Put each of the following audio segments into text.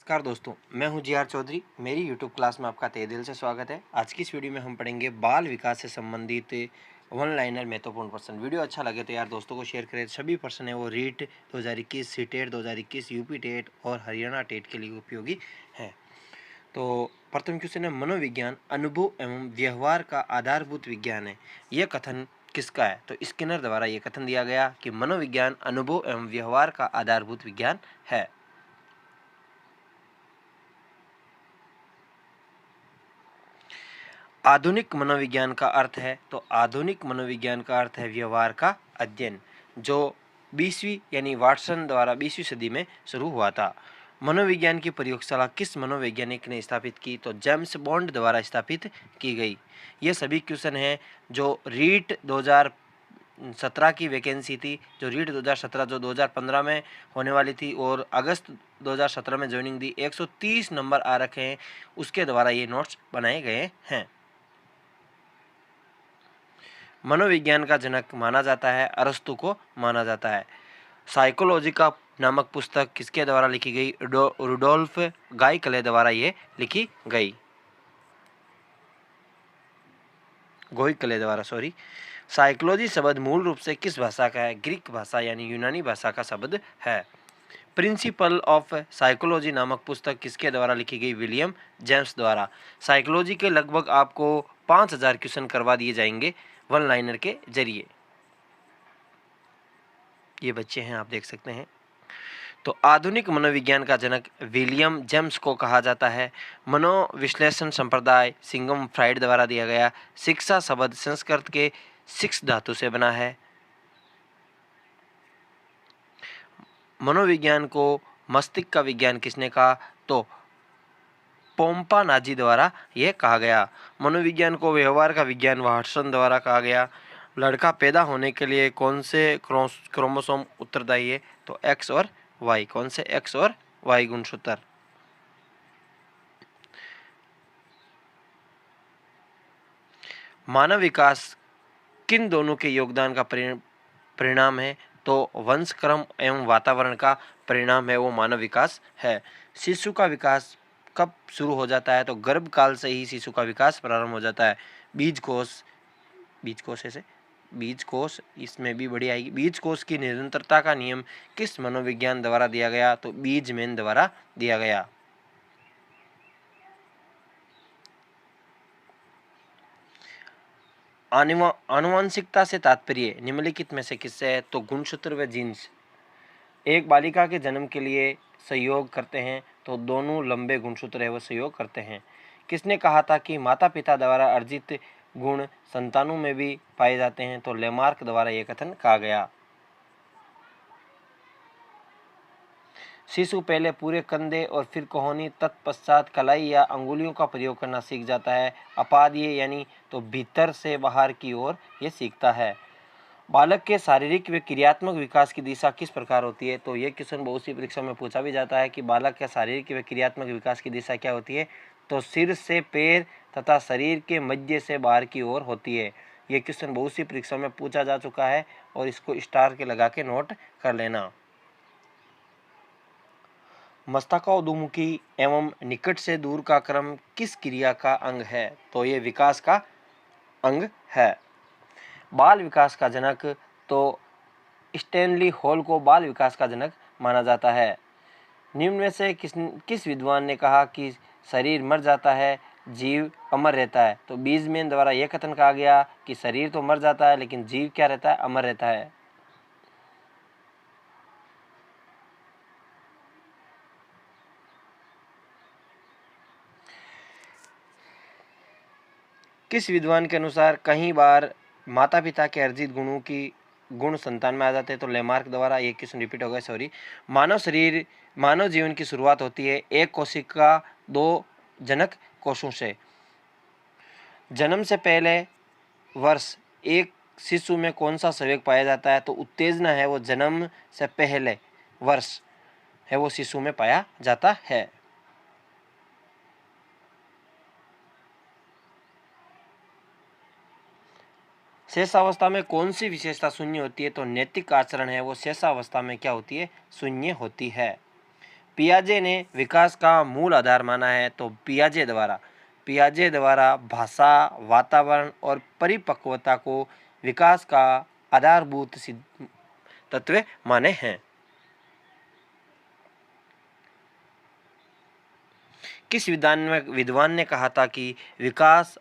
नमस्कार दोस्तों, मैं हूं जी आर चौधरी। मेरी यूट्यूब क्लास में आपका तहे दिल से स्वागत है। आज की इस वीडियो में हम पढ़ेंगे बाल विकास से संबंधित वन लाइनर महत्वपूर्ण प्रश्न। वीडियो अच्छा लगे तो यार दोस्तों को शेयर करें। सभी प्रश्न है वो रीट 2021, सीटेट 2021, यूपी टेट और हरियाणा टेट के लिए उपयोगी है। तो प्रथम क्वेश्चन है, मनोविज्ञान अनुभव एवं व्यवहार का आधारभूत विज्ञान है। यह कथन किसका है? तो स्किनर द्वारा यह कथन दिया गया कि मनोविज्ञान अनुभव एवं व्यवहार का आधारभूत विज्ञान है। आधुनिक मनोविज्ञान का अर्थ है, तो आधुनिक मनोविज्ञान का अर्थ है व्यवहार का अध्ययन, जो 20वीं यानी वाटसन द्वारा 20वीं सदी में शुरू हुआ था। मनोविज्ञान की प्रयोगशाला किस मनोवैज्ञानिक ने स्थापित की? तो जेम्स बॉन्ड द्वारा स्थापित की गई। ये सभी क्वेश्चन हैं जो रीट 2017 की वैकेंसी थी, जो रीट 2017 जो 2015 में होने वाली थी और अगस्त 2017 में ज्वाइनिंग दी। 130 नंबर आ रखे हैं, उसके द्वारा ये नोट्स बनाए गए हैं। मनोविज्ञान का जनक माना जाता है, अरस्तु को माना जाता है। साइकोलॉजी का नामक पुस्तक किसके द्वारा लिखी गई? रुडोल्फ गाइकले द्वारा ये लिखी गई। गोइकले द्वारा, सॉरी। साइकोलॉजी शब्द मूल रूप से किस भाषा का है? ग्रीक भाषा यानी यूनानी भाषा का शब्द है। प्रिंसिपल ऑफ साइकोलॉजी नामक पुस्तक किसके द्वारा लिखी गई? विलियम जेम्स द्वारा। साइकोलॉजी के लगभग आपको 5000 क्वेश्चन करवा दिए जाएंगे वन लाइनर के जरिए। ये बच्चे हैं, आप देख सकते हैं। तो आधुनिक मनोविज्ञान का जनक विलियम जेम्स को कहा जाता है। मनोविश्लेषण संप्रदाय सिंगम फ्राइड द्वारा दिया गया। शिक्षा शब्द संस्कृत के सिक्स धातु से बना है। मनोविज्ञान को मस्तिष्क का विज्ञान किसने कहा? तो पोम्पा नाजी द्वारा यह कहा गया। मनोविज्ञान को व्यवहार का विज्ञान वाटसन द्वारा कहा गया। लड़का पैदा होने के लिए कौन से क्रोमोसोम उत्तरदायी है? तो एक्स और वाई। कौन से? एक्स और वाई गुणसूत्र। मानव विकास किन दोनों के योगदान का परिणाम है? तो वंशक्रम एवं वातावरण का परिणाम है वो मानव विकास है। शिशु का विकास कब शुरू हो जाता है? तो गर्भ काल से ही शिशु का विकास प्रारंभ हो जाता है। बीज कोश ऐसे बीज कोश, इसमें भी बड़ी आएगी। बीज कोश की निरंतरता का नियम किस मनोविज्ञान द्वारा दिया गया? तो बीजमैन द्वारा दिया गया। आनुवंशिकता से तात्पर्य निम्नलिखित में से किससे है? तो गुणसूत्र व जीन्स। एक बालिका के जन्म के लिए सहयोग करते हैं, तो दोनों लंबे गुणसूत्र है वो सहयोग करते हैं। किसने कहा था कि माता पिता द्वारा अर्जित गुण संतानों में भी पाए जाते हैं? तो लेमार्क द्वारा यह कथन कहा गया। शिशु पहले पूरे कंधे और फिर कोहनी, तत्पश्चात कलाई या अंगुलियों का प्रयोग करना सीख जाता है। अपाद्य यानी तो भीतर से बाहर की ओर ये सीखता है। बालक के शारीरिक व क्रियात्मक विकास की दिशा किस प्रकार होती है? तो ये क्वेश्चन बहुत सी परीक्षा में पूछा भी जाता है कि बालक के शारीरिक व क्रियात्मक विकास की दिशा क्या होती है? तो सिर से पैर तथा शरीर के मध्य से बाहर की ओर होती है। ये क्वेश्चन बहुत सी परीक्षा में पूछा जा चुका है और इसको स्टार के लगा के नोट कर लेना। मस्तकोद्मुखी एवं निकट से दूर का क्रम किस क्रिया का अंग है? तो ये विकास का अंग है। बाल विकास का जनक, तो स्टैनली हॉल को बाल विकास का जनक माना जाता है। निम्न में से किस विद्वान ने कहा कि शरीर मर जाता है, जीव अमर रहता है? तो बीजमैन द्वारा यह कथन कहा गया कि शरीर तो मर जाता है लेकिन जीव क्या रहता है? अमर रहता है। किस विद्वान के अनुसार कई बार माता पिता के अर्जित गुणों की गुण संतान में आ जाते हैं? तो लेमार्क द्वारा, एक क्वेश्चन रिपीट हो गया, सॉरी। मानव जीवन की शुरुआत होती है एक कोशिका दो जनक कोषों से। जन्म से पहले वर्ष एक शिशु में कौन सा संवेग पाया जाता है? तो उत्तेजना है वो जन्म से पहले वर्ष है वो शिशु में पाया जाता है। शेषावस्था में कौन सी विशेषता शून्य होती है? तो नैतिक आचरण है वो शेषावस्था में क्या होती है? शून्य होती है। पियाजे ने विकास का मूल आधार माना है। तो पियाजे द्वारा भाषा, वातावरण और परिपक्वता को विकास का आधारभूत तत्व माने हैं। किस विद्वान ने कहा था कि विकास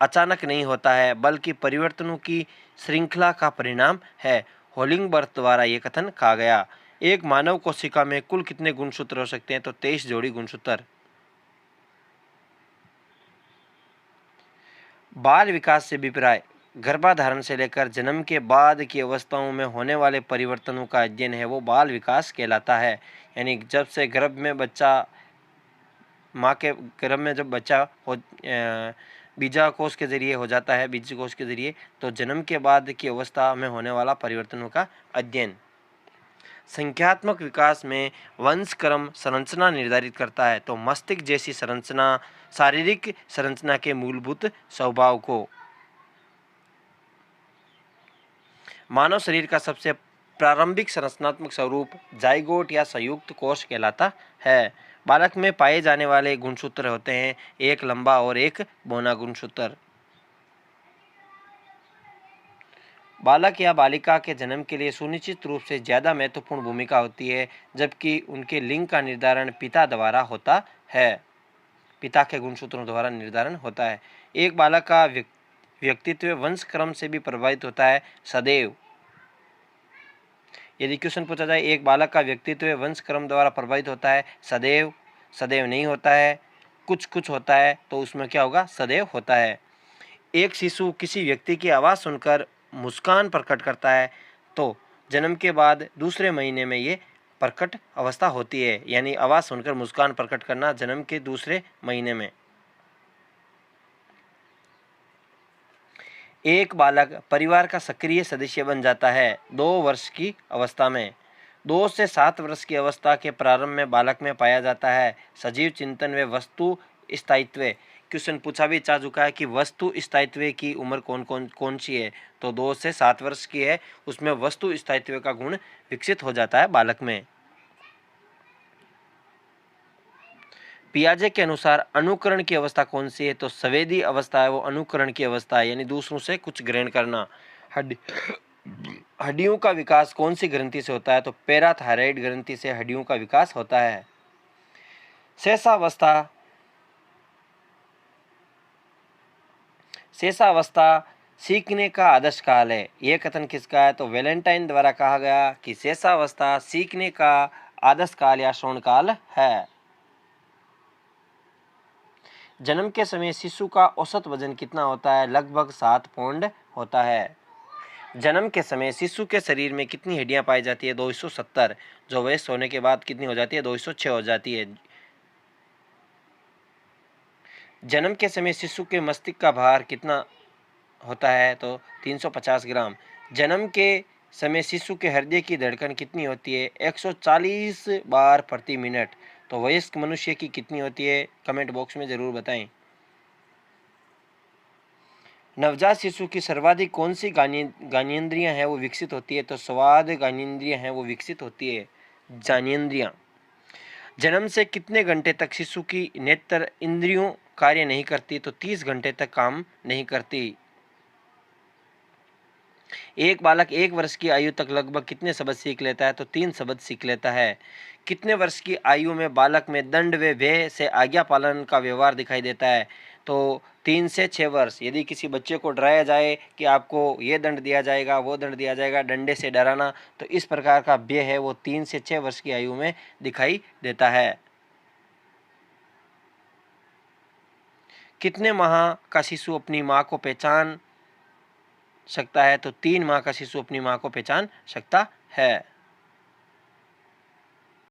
अचानक नहीं होता है बल्कि परिवर्तनों की श्रृंखला का परिणाम है। होलिंगबर्थ द्वारा यह कथन कहा गया। एक मानव कोशिका में कुल कितने गुणसूत्र हो सकते हैं? तो 23 जोड़ी गुणसूत्र। बाल विकास से अभिप्राय गर्भाधारण से लेकर जन्म के बाद की अवस्थाओं में होने वाले परिवर्तनों का अध्ययन है, वो बाल विकास कहलाता है। यानी जब से गर्भ में बच्चा, माँ के गर्भ में जब बच्चा हो बीजाकोष के जरिए हो जाता है, बीजकोष के जरिए, तो जन्म के बाद की अवस्था में होने वाला परिवर्तनों का अध्ययन। संख्यात्मक विकास में वंशक्रम संरचना निर्धारित करता है। तो मस्तिष्क जैसी संरचना शारीरिक संरचना के मूलभूत स्वभाव को। मानव शरीर का सबसे प्रारंभिक संरचनात्मक स्वरूप जाइगोट या संयुक्त कोश कहलाता है। बालक में पाए जाने वाले गुणसूत्र होते हैं, एक लंबा और एक बौना गुणसूत्र। बालक या बालिका के जन्म के लिए सुनिश्चित रूप से ज़्यादा महत्वपूर्ण भूमिका होती है, जबकि उनके लिंग का निर्धारण पिता द्वारा होता है। पिता के गुणसूत्रों द्वारा निर्धारण होता है। एक बालक का व्यक्तित्व वंशक्रम से भी प्रभावित होता है, सदैव। यदि क्वेश्चन पूछा जाए एक बालक का व्यक्तित्व वंशक्रम द्वारा प्रभावित होता है, सदैव, सदैव नहीं होता है, कुछ कुछ होता है, तो उसमें क्या होगा? सदैव होता है। एक शिशु किसी व्यक्ति की आवाज़ सुनकर मुस्कान प्रकट करता है, तो जन्म के बाद दूसरे महीने में ये प्रकट अवस्था होती है। यानी आवाज़ सुनकर मुस्कान प्रकट करना जन्म के दूसरे महीने में। एक बालक परिवार का सक्रिय सदस्य बन जाता है 2 वर्ष की अवस्था में। 2 से 7 वर्ष की अवस्था के प्रारंभ में बालक में पाया जाता है सजीव चिंतन व वस्तु स्थायित्व। क्वेश्चन पूछा भी जा चुका है कि वस्तु स्थायित्व की उम्र कौन सी है? तो 2 से 7 वर्ष की है, उसमें वस्तु स्थायित्व का गुण विकसित हो जाता है बालक में। पियाजे के अनुसार अनुकरण की अवस्था कौन सी है? तो संवेदी अवस्था है वो अनुकरण की अवस्था है, यानी दूसरों से कुछ ग्रहण करना। हड्डियों का विकास कौन सी ग्रंथि से होता है? तो पैराथायराइड ग्रंथि से हड्डियों का विकास होता है। शेषावस्था सीखने का आदर्श काल है। यह कथन किसका है? तो वैलेंटाइन द्वारा कहा गया कि शेषावस्था सीखने का आदर्श काल या श्रवण काल है। जन्म के समय शिशु का औसत वजन कितना होता है? लगभग 7 पाउंड होता है। जन्म के समय शिशु के शरीर में कितनी हड्डियां पाई जाती है? 270, जो वयस्क होने के बाद कितनी हो जाती है? 206 हो जाती है। जन्म के समय शिशु के मस्तिष्क का भार कितना होता है? तो 350 ग्राम। जन्म के समय शिशु के हृदय की धड़कन कितनी होती है? 140 बार प्रति मिनट। तो वयस्क मनुष्य की कितनी होती है? कमेंट बॉक्स में ज़रूर बताएं। नवजात शिशु की सर्वाधिक कौन सी ज्ञानेंद्रियां हैं वो विकसित होती है? तो स्वाद ज्ञानेंद्रियां हैं वो विकसित होती है, ज्ञानेंद्रियां। जन्म से कितने घंटे तक शिशु की नेत्र इंद्रियों कार्य नहीं करती? तो 30 घंटे तक काम नहीं करती। एक बालक 1 वर्ष की आयु तक लगभग कितने शब्द सीख लेता है? तो 3 शब्द सीख लेता है। कितने वर्ष की आयु में बालक में दंड व भय से आज्ञा पालन का व्यवहार दिखाई देता है? तो 3 से 6 वर्ष। यदि किसी बच्चे को डराया जाए कि आपको ये दंड दिया जाएगा, वो दंड दिया जाएगा, डंडे से डराना, तो इस प्रकार का भय है वो 3 से 6 वर्ष की आयु में दिखाई देता है। कितने माह का शिशु अपनी माँ को पहचान सकता है? तो 3 माह का शिशु अपनी माँ को पहचान सकता है।